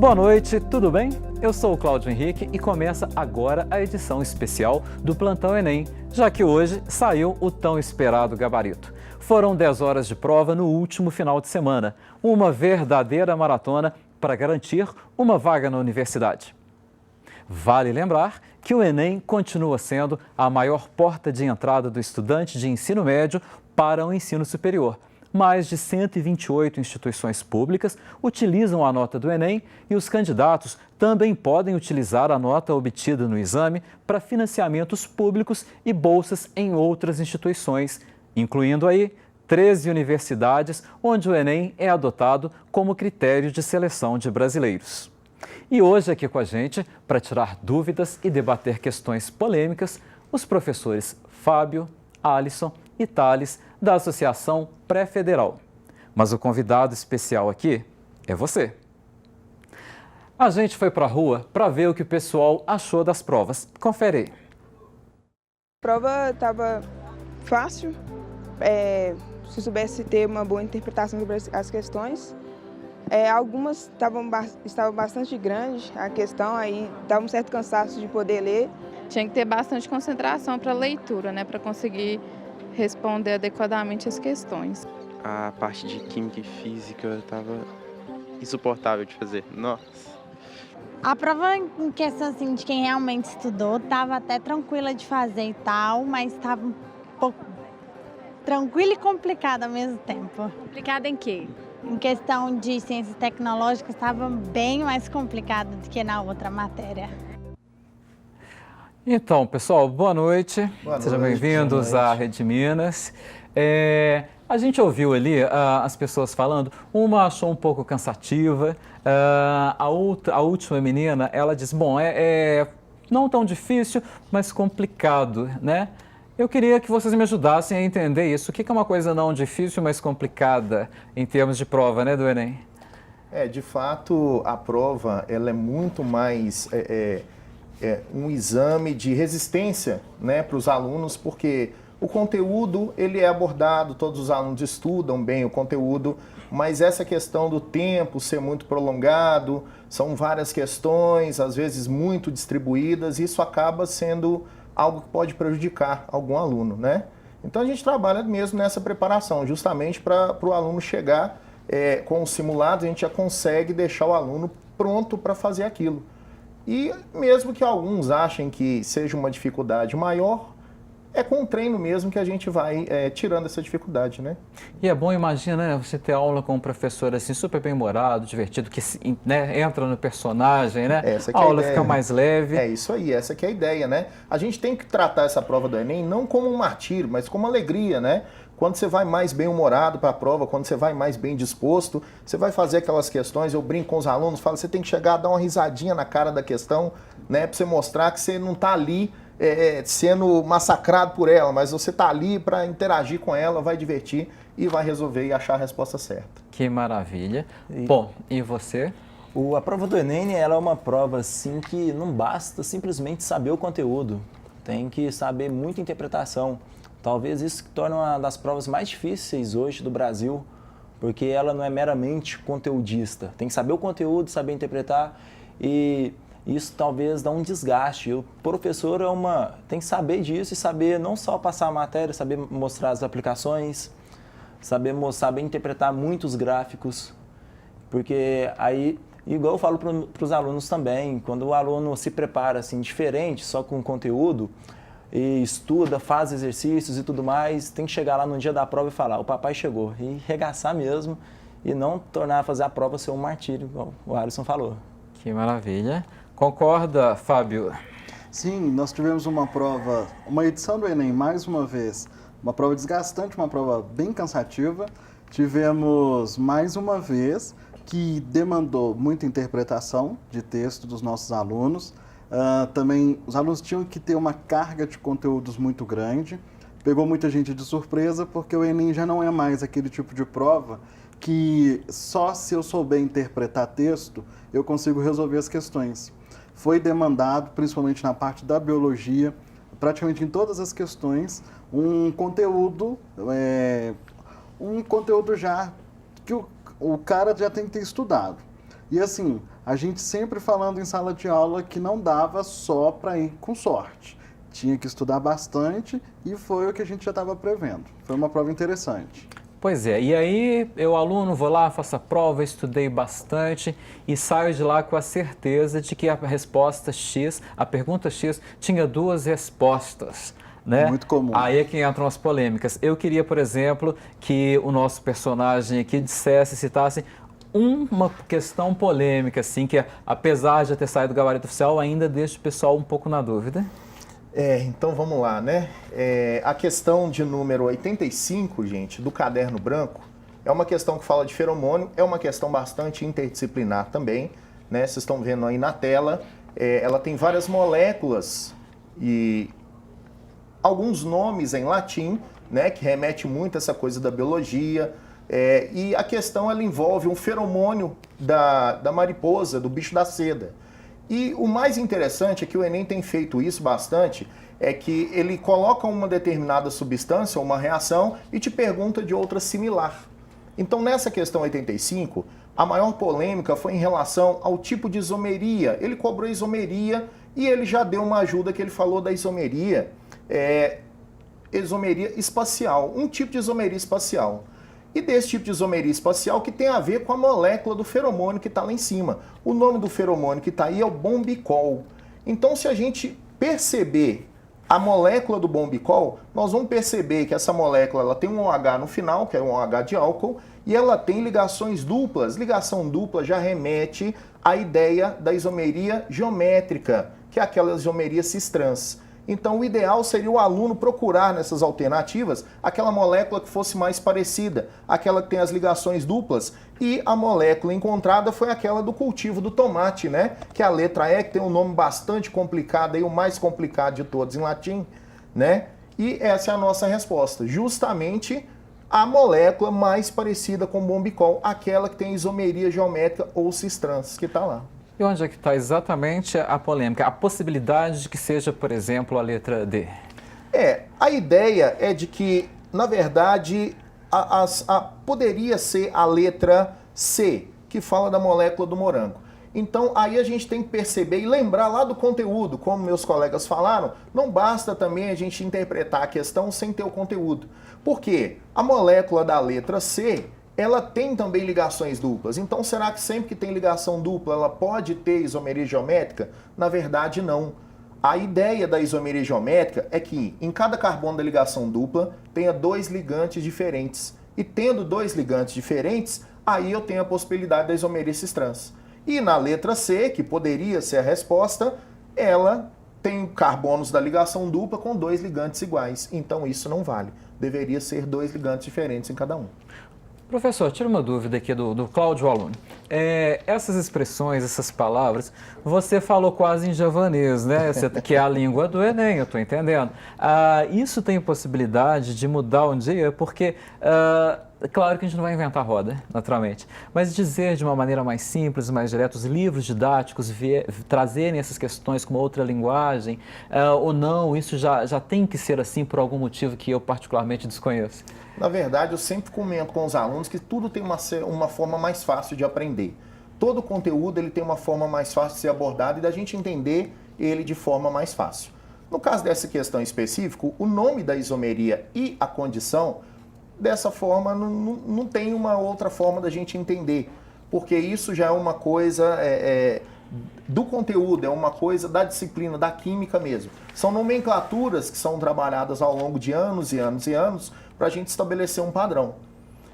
Boa noite, tudo bem? Eu sou o Cláudio Henrique e começa agora a edição especial do Plantão Enem, já que hoje saiu o tão esperado gabarito. Foram 10 horas de prova no último final de semana, uma verdadeira maratona para garantir uma vaga na universidade. Vale lembrar que o Enem continua sendo a maior porta de entrada do estudante de ensino médio para o ensino superior. Mais de 128 instituições públicas utilizam a nota do Enem e os candidatos também podem utilizar a nota obtida no exame para financiamentos públicos e bolsas em outras instituições, incluindo aí 13 universidades onde o Enem é adotado como critério de seleção de brasileiros. E hoje aqui com a gente, para tirar dúvidas e debater questões polêmicas, os professores Fábio, Alisson e Thales, da Associação Pré-Federal. Mas o convidado especial aqui é você. A gente foi para a rua para ver o que o pessoal achou das provas. Confere aí. A prova estava fácil, se soubesse ter uma boa interpretação sobre as questões. Algumas estavam bastante grandes, a questão, aí dava um certo cansaço de poder ler. Tinha que ter bastante concentração para a leitura, né, para conseguir responder adequadamente as questões. A parte de química e física estava insuportável de fazer. Nossa. A prova em questão assim, de quem realmente estudou estava até tranquila de fazer e tal, mas estava um pouco tranquila e complicada ao mesmo tempo. Complicada em quê? Em questão de ciências tecnológicas estava bem mais complicada do que na outra matéria. Então, pessoal, boa noite. Sejam bem-vindos à Rede Minas. A gente ouviu ali as pessoas falando, uma achou um pouco cansativa, a última menina, ela diz, bom, não tão difícil, mas complicado, né? Eu queria que vocês me ajudassem a entender isso. O que é uma coisa não difícil, mas complicada em termos de prova, né, do Enem? De fato, a prova ela é muito mais um exame de resistência, né, para os alunos, porque o conteúdo ele é abordado, todos os alunos estudam bem o conteúdo, mas essa questão do tempo ser muito prolongado, são várias questões, às vezes muito distribuídas, e isso acaba sendo algo que pode prejudicar algum aluno, né? Então a gente trabalha mesmo nessa preparação, justamente para o aluno chegar com os simulados, a gente já consegue deixar o aluno pronto para fazer aquilo. E mesmo que alguns achem que seja uma dificuldade maior, é com o treino mesmo que a gente vai tirando essa dificuldade, né? E é bom, imagina, né, você ter aula com um professor assim, super bem-humorado, divertido, que né, entra no personagem, né? A aula fica mais leve. É isso aí, essa que é a ideia, né? A gente tem que tratar essa prova do Enem não como um martírio, mas como alegria, né? Quando você vai mais bem-humorado para a prova, quando você vai mais bem disposto, você vai fazer aquelas questões, eu brinco com os alunos, falo, você tem que chegar a dar uma risadinha na cara da questão, né, para você mostrar que você não está ali sendo massacrado por ela, mas você está ali para interagir com ela, vai divertir e vai resolver e achar a resposta certa. Que maravilha. Bom, e você? A prova do Enem ela é uma prova assim, que não basta simplesmente saber o conteúdo, tem que saber muita interpretação. Talvez isso que torne uma das provas mais difíceis hoje do Brasil, porque ela não é meramente conteudista. Tem que saber o conteúdo, saber interpretar, e isso talvez dá um desgaste. O professor tem que saber disso e saber não só passar a matéria, saber mostrar as aplicações, saber interpretar muitos gráficos, porque aí, igual eu falo para os alunos também, quando o aluno se prepara assim, diferente, só com conteúdo, e estuda, faz exercícios e tudo mais, tem que chegar lá no dia da prova e falar, o papai chegou, e regaçar mesmo, e não fazer a prova ser um martírio, igual o Alisson falou. Que maravilha. Concorda, Fábio? Sim, nós tivemos uma edição do Enem, mais uma vez, uma prova desgastante, uma prova bem cansativa. Tivemos mais uma vez que demandou muita interpretação de texto dos nossos alunos. Também os alunos tinham que ter uma carga de conteúdos muito grande. Pegou muita gente de surpresa, porque o Enem já não é mais aquele tipo de prova que só se eu souber interpretar texto, eu consigo resolver as questões. Foi demandado, principalmente na parte da biologia, praticamente em todas as questões, um conteúdo já que o cara já tem que ter estudado. E assim, a gente sempre falando em sala de aula que não dava só para ir com sorte. Tinha que estudar bastante e foi o que a gente já estava prevendo. Foi uma prova interessante. Pois é, e aí eu, aluno, vou lá, faço a prova, estudei bastante e saio de lá com a certeza de que a resposta X, a pergunta X, tinha 2 respostas. Né? Muito comum. Aí é que entram as polêmicas. Eu queria, por exemplo, que o nosso personagem aqui citasse uma questão polêmica, assim, que apesar de já ter saído do gabarito oficial, ainda deixa o pessoal um pouco na dúvida. Então vamos lá, né? A questão de número 85, gente, do caderno branco, é uma questão que fala de feromônio, é uma questão bastante interdisciplinar também, né? Vocês estão vendo aí na tela, ela tem várias moléculas e alguns nomes em latim, né? Que remete muito a essa coisa da biologia, e a questão ela envolve um feromônio da mariposa, do bicho da seda. E o mais interessante é que o Enem tem feito isso bastante, é que ele coloca uma determinada substância, uma reação, e te pergunta de outra similar. Então, nessa questão 85, a maior polêmica foi em relação ao tipo de isomeria. Ele cobrou isomeria e ele já deu uma ajuda que ele falou da isomeria, isomeria espacial, um tipo de isomeria espacial. E desse tipo de isomeria espacial que tem a ver com a molécula do feromônio que está lá em cima. O nome do feromônio que está aí é o bombicol. Então, se a gente perceber a molécula do bombicol, nós vamos perceber que essa molécula ela tem um OH no final, que é um OH de álcool, e ela tem ligações duplas. Ligação dupla já remete à ideia da isomeria geométrica, que é aquela isomeria cis-trans. Então, o ideal seria o aluno procurar nessas alternativas aquela molécula que fosse mais parecida, aquela que tem as ligações duplas, e a molécula encontrada foi aquela do cultivo do tomate, né? Que é a letra E, que tem um nome bastante complicado, aí, o mais complicado de todos em latim, né? E essa é a nossa resposta, justamente a molécula mais parecida com o bombicol, aquela que tem isomeria geométrica ou cis-trans, que está lá. E onde é que está exatamente a polêmica? A possibilidade de que seja, por exemplo, a letra D? A ideia é de que, na verdade, poderia ser a letra C, que fala da molécula do morango. Então, aí a gente tem que perceber e lembrar lá do conteúdo, como meus colegas falaram, não basta também a gente interpretar a questão sem ter o conteúdo. Por quê? A molécula da letra C, ela tem também ligações duplas. Então, será que sempre que tem ligação dupla, ela pode ter isomeria geométrica? Na verdade, não. A ideia da isomeria geométrica é que em cada carbono da ligação dupla tenha 2 ligantes diferentes. E tendo 2 ligantes diferentes, aí eu tenho a possibilidade da isomeria cis-trans. E na letra C, que poderia ser a resposta, ela tem carbonos da ligação dupla com 2 ligantes iguais. Então, isso não vale. Deveria ser 2 ligantes diferentes em cada um. Professor, tira uma dúvida aqui do Cláudio, aluno. Essas expressões, essas palavras, você falou quase em javanês, né? Que é a língua do Enem, eu estou entendendo. Isso tem possibilidade de mudar um dia, porque, claro que a gente não vai inventar roda, naturalmente, mas dizer de uma maneira mais simples, mais direta, os livros didáticos trazerem essas questões com uma outra linguagem, ou não, isso já tem que ser assim por algum motivo que eu particularmente desconheço. Na verdade, eu sempre comento com os alunos que tudo tem uma forma mais fácil de aprender. Todo conteúdo ele tem uma forma mais fácil de ser abordado e da gente entender ele de forma mais fácil. No caso dessa questão específica, o nome da isomeria e a condição, dessa forma, não tem uma outra forma da gente entender, porque isso já é uma coisa do conteúdo, é uma coisa da disciplina, da química mesmo. São nomenclaturas que são trabalhadas ao longo de anos e anos e anos, para a gente estabelecer um padrão.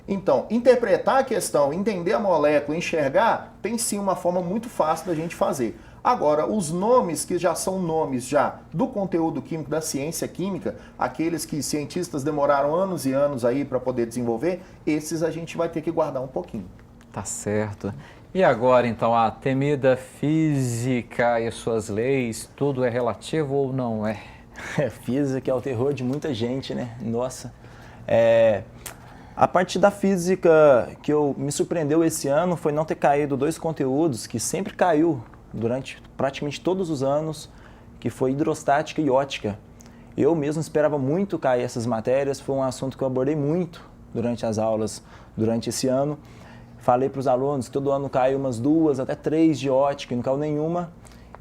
Então, interpretar a questão, entender a molécula, enxergar, tem sim uma forma muito fácil da gente fazer. Agora, os nomes que já são nomes já do conteúdo químico, da ciência química, aqueles que cientistas demoraram anos e anos aí para poder desenvolver, esses a gente vai ter que guardar um pouquinho. Tá certo. E agora, então, a temida física e suas leis, tudo é relativo ou não é? Física é o terror de muita gente, né? Nossa. A parte da física que me surpreendeu esse ano foi não ter caído 2 conteúdos que sempre caiu durante praticamente todos os anos, que foi hidrostática e ótica. Eu mesmo esperava muito cair essas matérias, foi um assunto que eu abordei muito durante as aulas, durante esse ano. falei para os alunos que todo ano caiu umas 2 até 3 de ótica, e não caiu nenhuma.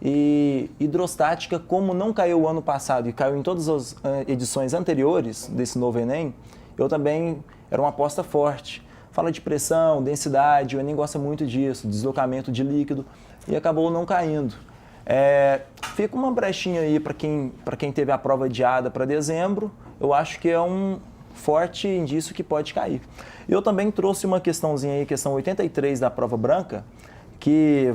E hidrostática, como não caiu o ano passado e caiu em todas as edições anteriores desse novo Enem, eu também era uma aposta forte. Fala de pressão, densidade, o Enem gosta muito disso, deslocamento de líquido, e acabou não caindo. Fica uma brechinha aí para quem teve a prova adiada para dezembro, eu acho que é um forte indício que pode cair. Eu também trouxe uma questãozinha aí, questão 83 da prova branca, que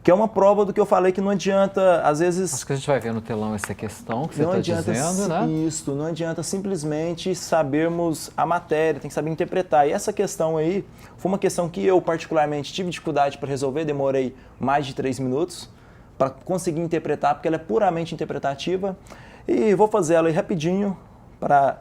é uma prova do que eu falei que não adianta, às vezes... Acho que a gente vai ver no telão essa questão que você está dizendo, né? Isso, não adianta simplesmente sabermos a matéria, tem que saber interpretar. E essa questão aí foi uma questão que eu particularmente tive dificuldade para resolver, demorei mais de 3 minutos para conseguir interpretar, porque ela é puramente interpretativa. E vou fazer ela aí rapidinho para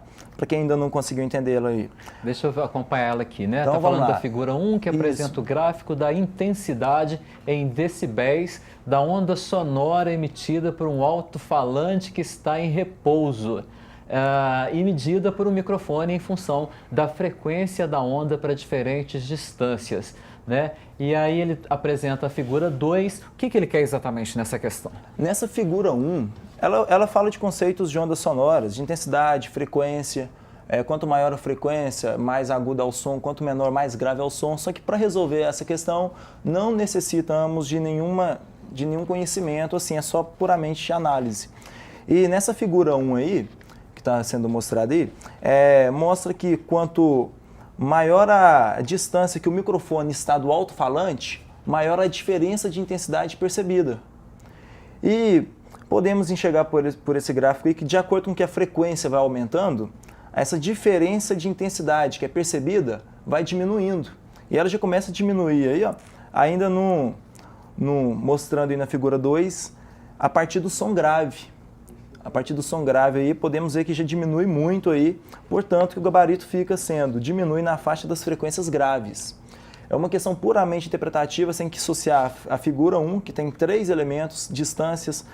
quem ainda não conseguiu entender ela aí. Deixa eu acompanhar ela aqui, né? Então, tá falando lá. da figura 1, que apresenta o gráfico da intensidade em decibéis da onda sonora emitida por um alto-falante que está em repouso e medida por um microfone em função da frequência da onda para diferentes distâncias, né? E aí ele apresenta a figura 2. O que ele quer exatamente nessa questão? Nessa figura 1, ela fala de conceitos de ondas sonoras, de intensidade, frequência. Quanto maior a frequência, mais agudo é o som, quanto menor, mais grave é o som. Só que para resolver essa questão, não necessitamos de nenhum conhecimento, assim, é só puramente análise. E nessa figura 1 aí, que está sendo mostrada aí, mostra que quanto maior a distância que o microfone está do alto-falante, maior a diferença de intensidade percebida. E podemos enxergar por esse gráfico aí que, de acordo com que a frequência vai aumentando, essa diferença de intensidade que é percebida vai diminuindo. E ela já começa a diminuir aí, ó, ainda mostrando aí na figura 2, a partir do som grave. A partir do som grave aí, podemos ver que já diminui muito aí, portanto, que o gabarito diminui na faixa das frequências graves. É uma questão puramente interpretativa, sem que associar a figura 1, que tem 3 elementos, distâncias,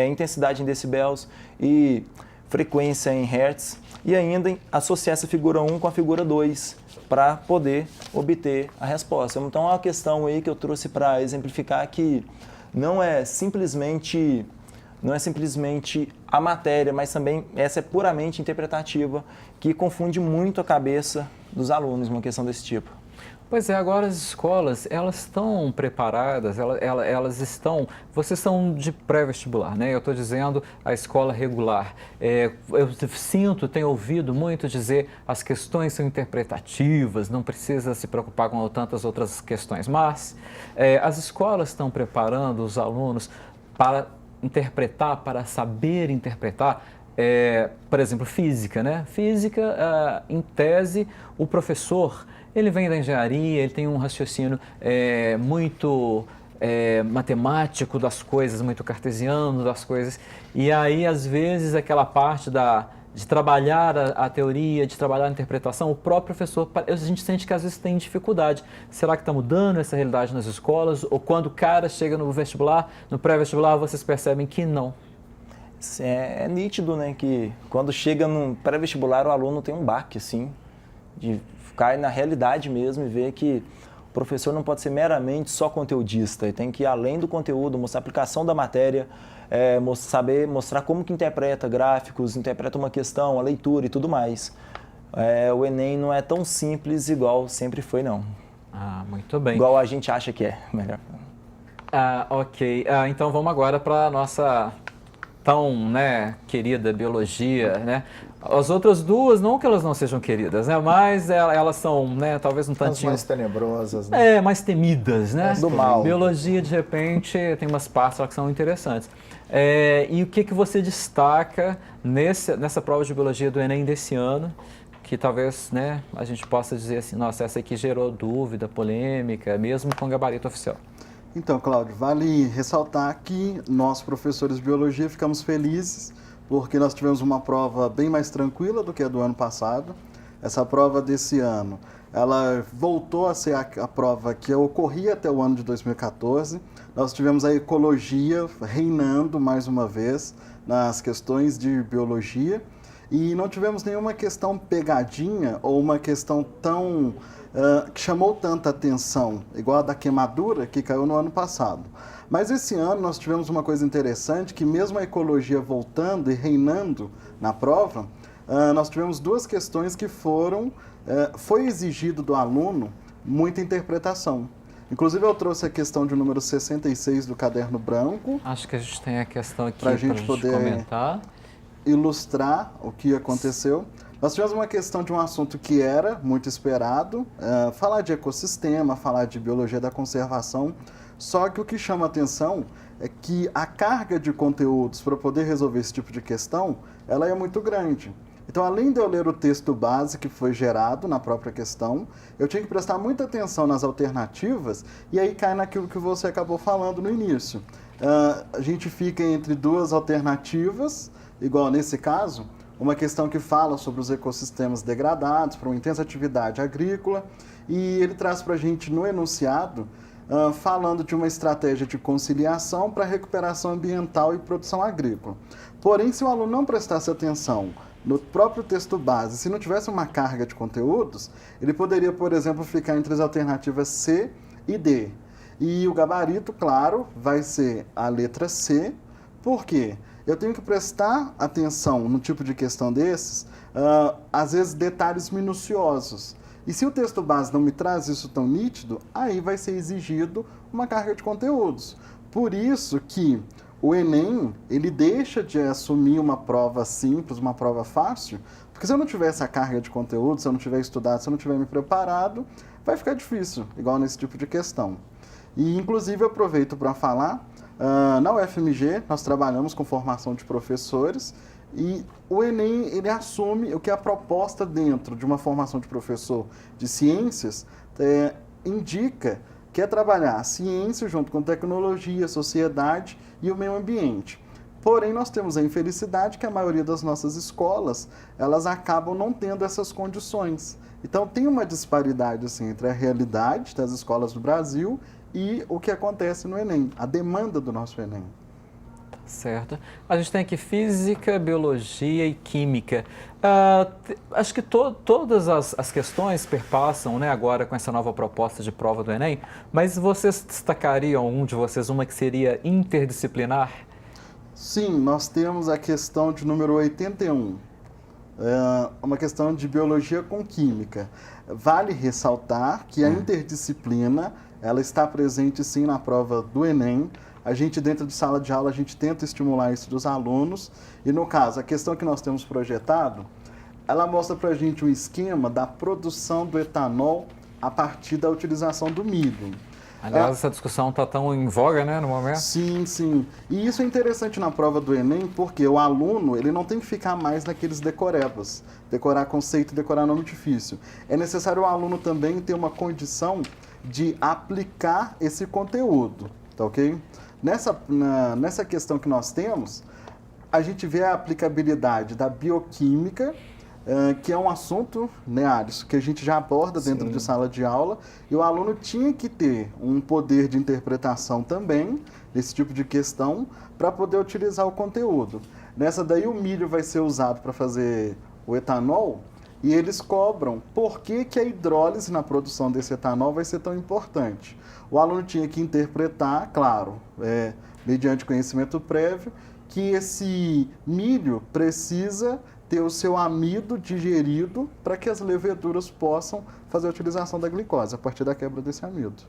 intensidade em decibéis e frequência em hertz, e ainda associar essa figura 1 com a figura 2, para poder obter a resposta. Então, é uma questão aí que eu trouxe para exemplificar que não é simplesmente a matéria, mas também essa é puramente interpretativa, que confunde muito a cabeça dos alunos, uma questão desse tipo. Pois é, agora as escolas, elas estão preparadas, vocês são de pré-vestibular, né? Eu estou dizendo a escola regular. Eu tenho ouvido muito dizer as questões são interpretativas, não precisa se preocupar com tantas outras questões, mas as escolas estão preparando os alunos para interpretar, para saber interpretar, por exemplo, física, né? Física, em tese, o professor, ele vem da engenharia, ele tem um raciocínio muito matemático das coisas, muito cartesiano das coisas, e aí, às vezes, aquela parte de trabalhar a teoria, de trabalhar a interpretação, o próprio professor, a gente sente que às vezes tem dificuldade. Será que está mudando essa realidade nas escolas? Ou quando o cara chega no vestibular, no pré-vestibular, vocês percebem que não? É nítido, né, que quando chega no pré-vestibular o aluno tem um baque, assim, de ficar na realidade mesmo e ver que o professor não pode ser meramente só conteudista, ele tem que ir além do conteúdo, mostrar a aplicação da matéria, saber mostrar como que interpreta gráficos, interpreta uma questão, a leitura e tudo mais. O Enem não é tão simples igual sempre foi, não. Ah, muito bem. Igual a gente acha que é, melhor. Ok. Então vamos agora para a nossa tão, querida biologia, né? As outras duas, não que elas não sejam queridas, né? Mas elas são, talvez um tantinho... As mais tenebrosas, né? Mais temidas, né? Do mal. Biologia, de repente, tem umas partes lá que são interessantes. E o que você destaca nessa prova de biologia do Enem desse ano, que talvez, a gente possa dizer assim, nossa, essa aqui gerou dúvida, polêmica, mesmo com gabarito oficial? Então, Cláudio, vale ressaltar que nós, professores de biologia, ficamos felizes porque nós tivemos uma prova bem mais tranquila do que a do ano passado. Essa prova desse ano, ela voltou a ser a prova que ocorria até o ano de 2014. Nós tivemos a ecologia reinando mais uma vez nas questões de biologia. e não tivemos nenhuma questão pegadinha ou uma questão tão que chamou tanta atenção, igual a da queimadura que caiu no ano passado. Mas esse ano nós tivemos uma coisa interessante, que mesmo a ecologia voltando e reinando na prova, nós tivemos duas questões que foi exigido do aluno muita interpretação. Inclusive eu trouxe a questão de número 66 do caderno branco. Acho que a gente tem a questão aqui para a gente poder comentar. Ilustrar o que aconteceu. Nós tivemos uma questão de um assunto que era muito esperado, falar de ecossistema, falar de biologia da conservação, só que o que chama atenção é que a carga de conteúdos para poder resolver esse tipo de questão, ela é muito grande. Então, além de eu ler o texto base que foi gerado na própria questão, eu tinha que prestar muita atenção nas alternativas, e aí cai naquilo que você acabou falando no início. A gente fica entre duas alternativas, igual nesse caso, uma questão que fala sobre os ecossistemas degradados por uma intensa atividade agrícola, e ele traz para a gente no enunciado, falando de uma estratégia de conciliação para recuperação ambiental e produção agrícola. Porém, se o aluno não prestasse atenção no próprio texto base, se não tivesse uma carga de conteúdos, ele poderia, por exemplo, ficar entre as alternativas C e D. E o gabarito, claro, vai ser a letra C. Por quê? Eu tenho que prestar atenção no tipo de questão desses, às vezes detalhes minuciosos. E se o texto base não me traz isso tão nítido, aí vai ser exigido uma carga de conteúdos. Por isso que o Enem, ele deixa de assumir uma prova simples, uma prova fácil, porque se eu não tiver essa carga de conteúdo, se eu não tiver estudado, se eu não tiver me preparado, vai ficar difícil, igual nesse tipo de questão. E, inclusive, eu aproveito para falar, na UFMG, nós trabalhamos com formação de professores, e o Enem, ele assume o que é a proposta dentro de uma formação de professor de ciências, indica que é trabalhar a ciência junto com tecnologia, sociedade e o meio ambiente. Porém, nós temos a infelicidade que a maioria das nossas escolas, elas acabam não tendo essas condições. Então, tem uma disparidade assim, entre a realidade das escolas do Brasil e o que acontece no Enem, a demanda do nosso Enem. Certo. A gente tem aqui física, biologia e química. Acho que todas as questões perpassam, né, agora com essa nova proposta de prova do Enem, mas vocês destacariam, um de vocês, uma que seria interdisciplinar? Sim, nós temos a questão de número 81, uma questão de biologia com química. Vale ressaltar que a interdisciplina, ela está presente sim na prova do Enem. A gente, dentro de sala de aula, a gente tenta estimular isso dos alunos. E, no caso, a questão que nós temos projetado, ela mostra para a gente um esquema da produção do etanol a partir da utilização do milho. Aliás, essa discussão está tão em voga, né, no momento? Sim, sim. E isso é interessante na prova do Enem, porque o aluno, ele não tem que ficar mais naqueles decorebas, decorar conceito, decorar nome difícil. É necessário o aluno também ter uma condição de aplicar esse conteúdo, tá ok? Nessa questão que nós temos, a gente vê a aplicabilidade da bioquímica, que é um assunto, né, Alisson, que a gente já aborda dentro de sala de aula, e o aluno tinha que ter um poder de interpretação também, desse tipo de questão, para poder utilizar o conteúdo. Nessa daí o milho vai ser usado para fazer o etanol, e eles cobram por que a hidrólise na produção desse etanol vai ser tão importante. O aluno tinha que interpretar, claro, mediante conhecimento prévio, que esse milho precisa ter o seu amido digerido para que as leveduras possam fazer a utilização da glicose a partir da quebra desse amido.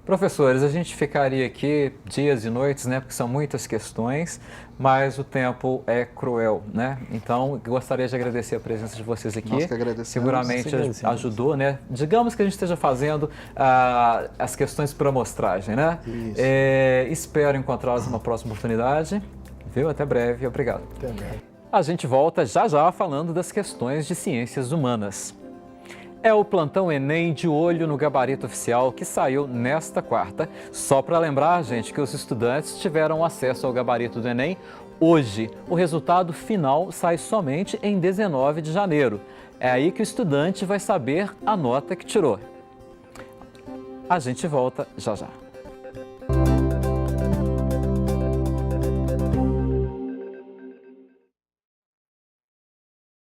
Professores, a gente ficaria aqui dias e noites, né, porque são muitas questões, mas o tempo é cruel, né? Então, gostaria de agradecer a presença de vocês aqui. Nós que agradecemos. Seguramente ajudou, né? Digamos que a gente esteja fazendo as questões por amostragem, né? Isso. Espero encontrá-los numa próxima oportunidade. Viu? Até breve. Obrigado. Até breve. A gente volta já falando das questões de ciências humanas. É o Plantão Enem de olho no gabarito oficial que saiu nesta quarta. Só para lembrar, gente, que os estudantes tiveram acesso ao gabarito do Enem hoje. O resultado final sai somente em 19 de janeiro. É aí que o estudante vai saber a nota que tirou. A gente volta já.